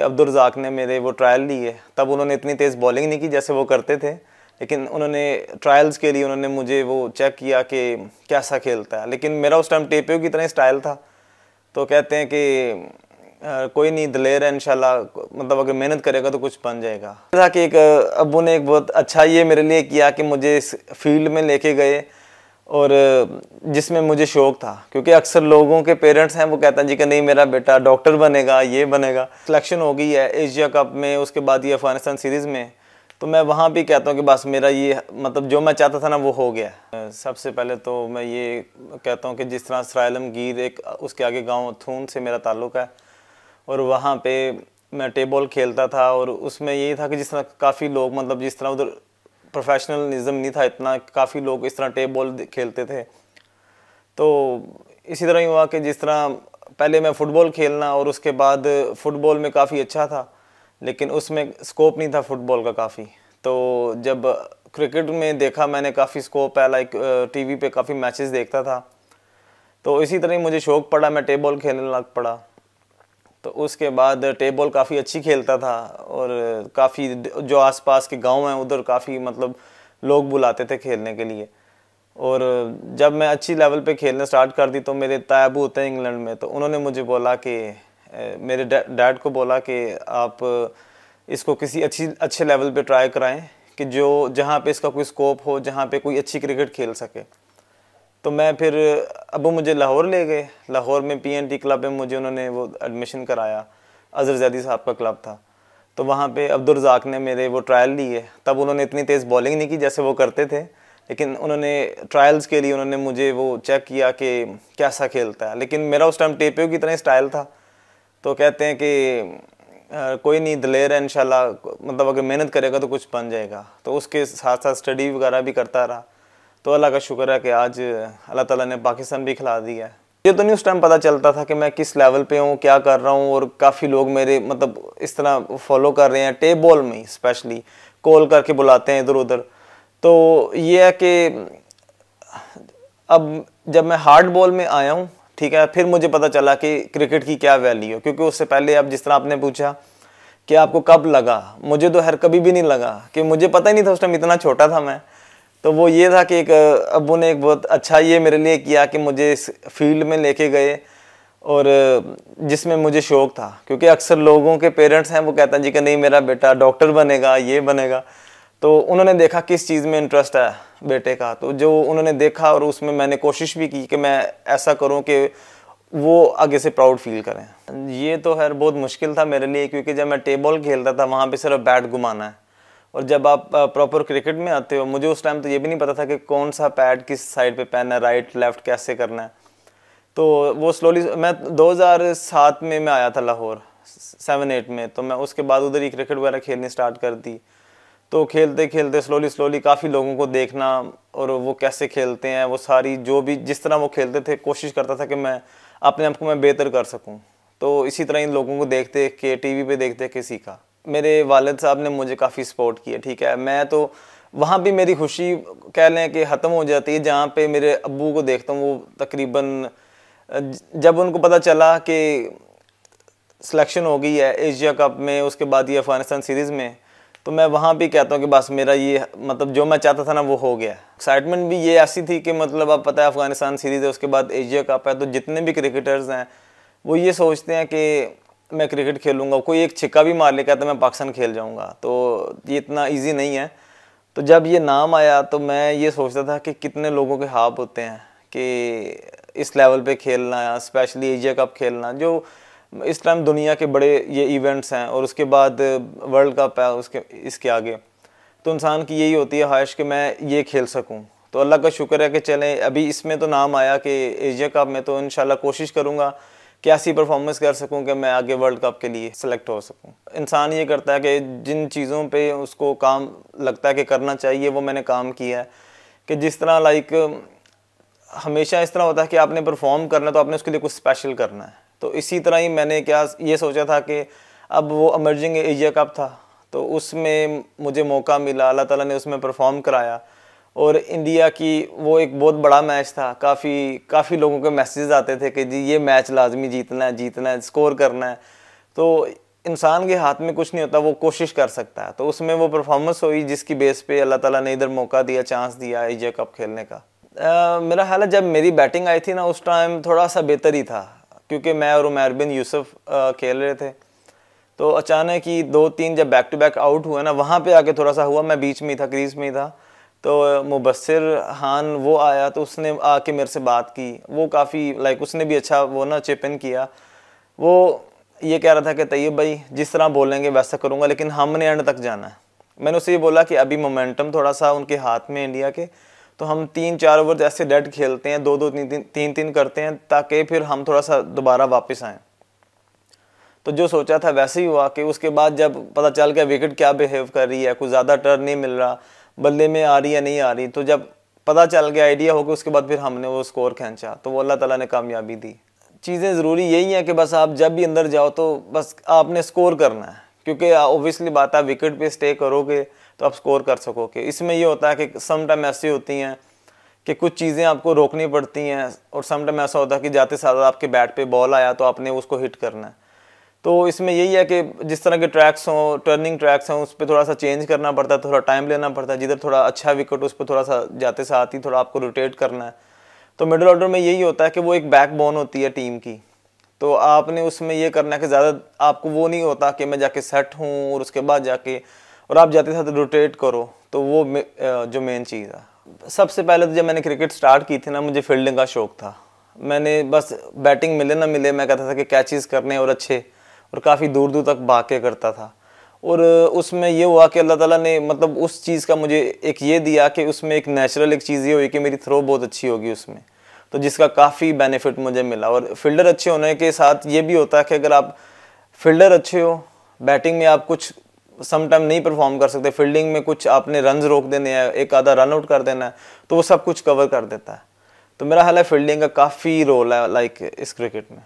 अब्दुल रज़ाक ने मेरे वो ट्रायल लिए, तब उन्होंने इतनी तेज़ बॉलिंग नहीं की जैसे वो करते थे, लेकिन उन्होंने ट्रायल्स के लिए उन्होंने मुझे वो चेक किया कि कैसा खेलता है। लेकिन मेरा उस टाइम टेपियो की तरह स्टाइल था, तो कहते हैं कि कोई नहीं, दलेर है इंशाल्लाह, मतलब अगर मेहनत करेगा तो कुछ बन जाएगा। था कि एक अब्बू ने एक बहुत अच्छा ये मेरे लिए किया कि मुझे इस फील्ड में लेके गए, और जिसमें मुझे शौक़ था, क्योंकि अक्सर लोगों के पेरेंट्स हैं वो कहते हैं जी कि नहीं मेरा बेटा डॉक्टर बनेगा, ये बनेगा। सिलेक्शन हो गई है एशिया कप में, उसके बाद ये अफगानिस्तान सीरीज़ में, तो मैं वहाँ भी कहता हूँ कि बस मेरा ये मतलब जो मैं चाहता था ना वो हो गया। सबसे पहले तो मैं ये कहता हूँ कि जिस तरह सराय आलमगीर एक उसके आगे गाँव थून से मेरा ताल्लुक़ है, और वहाँ पर मैं टेबल खेलता था, और उसमें यही था कि जिस तरह काफ़ी लोग, मतलब जिस तरह उधर प्रोफेशनलिज्म नहीं था इतना, काफ़ी लोग इस तरह टेबल खेलते थे। तो इसी तरह ही हुआ कि जिस तरह पहले मैं फ़ुटबॉल खेलना, और उसके बाद फ़ुटबॉल में काफ़ी अच्छा था, लेकिन उसमें स्कोप नहीं था फ़ुटबॉल का काफ़ी। तो जब क्रिकेट में देखा मैंने काफ़ी स्कोप है, लाइक टीवी पे काफ़ी मैचेस देखता था, तो इसी तरह ही मुझे शौक़ पड़ा, मैं टेबल खेलने लग पड़ा। तो उसके बाद टेबल काफ़ी अच्छी खेलता था, और काफ़ी जो आसपास के गांव हैं उधर काफ़ी मतलब लोग बुलाते थे खेलने के लिए। और जब मैं अच्छी लेवल पे खेलना स्टार्ट कर दी, तो मेरे तायाबू होते हैं इंग्लैंड में, तो उन्होंने मुझे बोला कि मेरे डैड को बोला कि आप इसको किसी अच्छे लेवल पे ट्राई कराएं, कि जो जहाँ पे इसका कोई स्कोप हो, जहाँ पे कोई अच्छी क्रिकेट खेल सके। तो मैं फिर अबू मुझे लाहौर ले गए। लाहौर में PNT क्लब में मुझे उन्होंने वो एडमिशन कराया, अज़हर ज़ैदी साहब का क्लब था। तो वहाँ पे अब्दुल रज़ाक ने मेरे वो ट्रायल लिए, तब उन्होंने इतनी तेज़ बॉलिंग नहीं की जैसे वो करते थे, लेकिन उन्होंने ट्रायल्स के लिए उन्होंने मुझे वो चेक किया कि कैसा खेलता है। लेकिन मेरा उस टाइम टेपियो की तरह स्टाइल था, तो कहते हैं कि कोई नहीं, दलेर है इंशाल्लाह, मतलब अगर मेहनत करेगा तो कुछ बन जाएगा। तो उसके साथ साथ स्टडी वगैरह भी करता रहा, तो अल्लाह का शुक्र है कि आज अल्लाह ताला ने पाकिस्तान भी खिला दिया है। ये तो नहीं उस टाइम पता चलता था कि मैं किस लेवल पे हूँ, क्या कर रहा हूँ, और काफ़ी लोग मेरे मतलब इस तरह फॉलो कर रहे हैं, टेप बॉल में स्पेशली कॉल करके बुलाते हैं इधर उधर। तो ये है कि अब जब मैं हार्ड बॉल में आया हूँ, ठीक है, फिर मुझे पता चला कि क्रिकेट की क्या वैल्यू है। क्योंकि उससे पहले अब जिस तरह आपने पूछा कि आपको कब लगा, मुझे तो खैर कभी भी नहीं लगा, कि मुझे पता ही नहीं था उस टाइम, इतना छोटा था मैं। तो वो ये था कि एक अब्बू ने एक बहुत अच्छा ये मेरे लिए किया कि मुझे इस फील्ड में लेके गए, और जिसमें मुझे शौक़ था, क्योंकि अक्सर लोगों के पेरेंट्स हैं वो कहते हैं जी कि नहीं मेरा बेटा डॉक्टर बनेगा, ये बनेगा। तो उन्होंने देखा किस चीज़ में इंटरेस्ट है बेटे का, तो जो उन्होंने देखा, और उसमें मैंने कोशिश भी की कि मैं ऐसा करूं कि वो आगे से प्राउड फील करें। ये तो खैर बहुत मुश्किल था मेरे लिए, क्योंकि जब मैं टेबल खेलता था वहाँ पे सिर्फ बैट घुमाना है, और जब आप प्रॉपर क्रिकेट में आते हो, मुझे उस टाइम तो ये भी नहीं पता था कि कौन सा पैड किस साइड पे पहनना है, राइट लेफ्ट कैसे करना है। तो वो स्लोली, मैं 2007 में मैं आया था लाहौर, 7-8 में, तो मैं उसके बाद उधर ही क्रिकेट वगैरह खेलनी स्टार्ट कर दी। तो खेलते खेलते स्लोली काफ़ी लोगों को देखना, और वो कैसे खेलते हैं, वो सारी जो भी जिस तरह वो खेलते थे, कोशिश करता था कि मैं अपने आप को मैं बेहतर कर सकूं। तो इसी तरह इन लोगों को देखते कि टीवी पे देखते कि सीखा। मेरे वालिद साहब ने मुझे काफ़ी सपोर्ट किया, ठीक है। मैं तो वहाँ भी मेरी खुशी कह लें कि ख़त्म हो जाती है जहाँ पे मेरे अब्बू को देखता हूँ, वो तकरीबन जब उनको पता चला कि सिलेक्शन हो गई है एशिया कप में, उसके बाद ये अफगानिस्तान सीरीज़ में, तो मैं वहाँ भी कहता हूँ कि बस मेरा ये मतलब जो मैं चाहता था ना वो हो गया। एक्साइटमेंट भी ये ऐसी थी कि मतलब अब पता है अफगानिस्तान सीरीज़ है, उसके बाद एशिया कप है, तो जितने भी क्रिकेटर्स हैं वो ये सोचते हैं कि मैं क्रिकेट खेलूँगा, कोई एक छिक्का भी मार ले कहता मैं पाकिस्तान खेल जाऊँगा, तो ये इतना ईजी नहीं है। तो जब ये नाम आया तो मैं ये सोचता था कि कितने लोगों के ख्वाब होते हैं कि इस लेवल पे खेलना, स्पेशली एशिया कप खेलना, जो इस टाइम दुनिया के बड़े ये इवेंट्स हैं, और उसके बाद वर्ल्ड कप है उसके इसके आगे, तो इंसान की यही होती है ख्वाहिश कि मैं ये खेल सकूं। तो अल्लाह का शुक्र है कि चलें अभी इसमें तो नाम आया कि एशिया कप में, तो इंशाल्लाह कोशिश करूंगा कि ऐसी परफॉर्मेंस कर सकूं कि मैं आगे वर्ल्ड कप के लिए सेलेक्ट हो सकूं। इंसान ये करता है कि जिन चीज़ों पे उसको काम लगता है कि करना चाहिए, वो मैंने काम किया है। कि जिस तरह लाइक हमेशा इस तरह होता है कि आपने परफॉर्म करना है तो आपने उसके लिए कुछ स्पेशल करना है। तो इसी तरह ही मैंने ये सोचा था कि अब वो इमर्जिंग एशिया कप था, तो उसमें मुझे मौका मिला, अल्लाह ताला ने उसमें परफॉर्म कराया, और इंडिया की वो एक बहुत बड़ा मैच था। काफ़ी लोगों के मैसेजेस आते थे कि जी ये मैच लाजमी जीतना है, स्कोर करना है। तो इंसान के हाथ में कुछ नहीं होता, वो कोशिश कर सकता है। तो उसमें वो परफॉर्मेंस हुई जिसकी बेस पे अल्लाह ताला ने इधर मौका दिया, चांस दिया एशिया कप खेलने का। मेरा ख्याल है जब मेरी बैटिंग आई थी ना उस टाइम थोड़ा सा बेहतर ही था, क्योंकि मैं और उमर बिन यूसुफ खेल रहे थे। तो अचानक ही 2-3 जब बैक टू बैक आउट हुए ना, वहाँ पे आके थोड़ा सा हुआ, मैं बीच में ही था, क्रीज में ही था। तो मुबस्सिर खान वो आया, तो उसने आके मेरे से बात की। वो काफ़ी लाइक उसने भी अच्छा वो ना चिप इन किया। वो ये कह रहा था कि तैयब भाई जिस तरह बोलेंगे वैसा करूँगा, लेकिन हमने एंड तक जाना है। मैंने उससे ये बोला कि अभी मोमेंटम थोड़ा सा उनके हाथ में इंडिया के, तो हम 3-4 ओवर ऐसे डेड खेलते हैं, 2-2 3-3 करते हैं, ताकि फिर हम थोड़ा सा दोबारा वापस आएँ। तो जो सोचा था वैसे ही हुआ कि उसके बाद जब पता चल गया विकेट क्या बिहेव कर रही है, कुछ ज़्यादा टर्न नहीं मिल रहा, बल्ले में आ रही है नहीं आ रही, तो जब पता चल गया, आइडिया हो गया, उसके बाद फिर हमने वो स्कोर खींचा, तो वो अल्लाह ताला ने कामयाबी दी। चीज़ें ज़रूरी यही हैं कि बस आप जब भी अंदर जाओ तो बस आपने स्कोर करना है, क्योंकि ऑब्वियसली बात है विकेट पे स्टे करोगे तो आप स्कोर कर सकोगे। इसमें ये होता है कि सम टाइम ऐसी होती हैं कि कुछ चीज़ें आपको रोकनी पड़ती हैं, और सम टाइम ऐसा होता है कि जाते साथ आपके बैट पे बॉल आया तो आपने उसको हिट करना है। तो इसमें यही है कि जिस तरह के ट्रैक्स हों, टर्निंग ट्रैक्स हों, उस पर थोड़ा सा चेंज करना पड़ता है, थोड़ा टाइम लेना पड़ता है। जिधर थोड़ा अच्छा विकेट उस पर थोड़ा सा जाते साथ ही थोड़ा आपको रोटेट करना है। तो मिडिल ऑर्डर में यही होता है कि वो एक बैकबोन होती है टीम की, तो आपने उसमें ये करना है कि ज़्यादा आपको वो नहीं होता कि मैं जाके सेट हूँ और उसके बाद जाके और आप जाते साथ रोटेट करो। तो वो जो मेन चीज़ है। सबसे पहले तो जब मैंने क्रिकेट स्टार्ट की थी ना, मुझे फील्डिंग का शौक़ था। मैंने बस बैटिंग मिले ना मिले, मैं कहता था कि कैचेस करने और अच्छे, और काफ़ी दूर दूर तक भाग के करता था। और उसमें ये हुआ कि अल्लाह ताला ने मतलब उस चीज़ का मुझे एक ये दिया कि उसमें एक नेचुरल एक चीज़ ये हुई कि मेरी थ्रो बहुत अच्छी होगी उसमें, तो जिसका काफ़ी बेनिफिट मुझे मिला। और फील्डर अच्छे होने के साथ ये भी होता है कि अगर आप फील्डर अच्छे हो, बैटिंग में आप कुछ सम टाइम नहीं परफॉर्म कर सकते, फील्डिंग में कुछ आपने रन्स रोक देने हैं, एक आधा रन आउट कर देना है, तो वो सब कुछ कवर कर देता है। तो मेरा हाल है फील्डिंग का काफ़ी रोल है लाइक इस क्रिकेट में।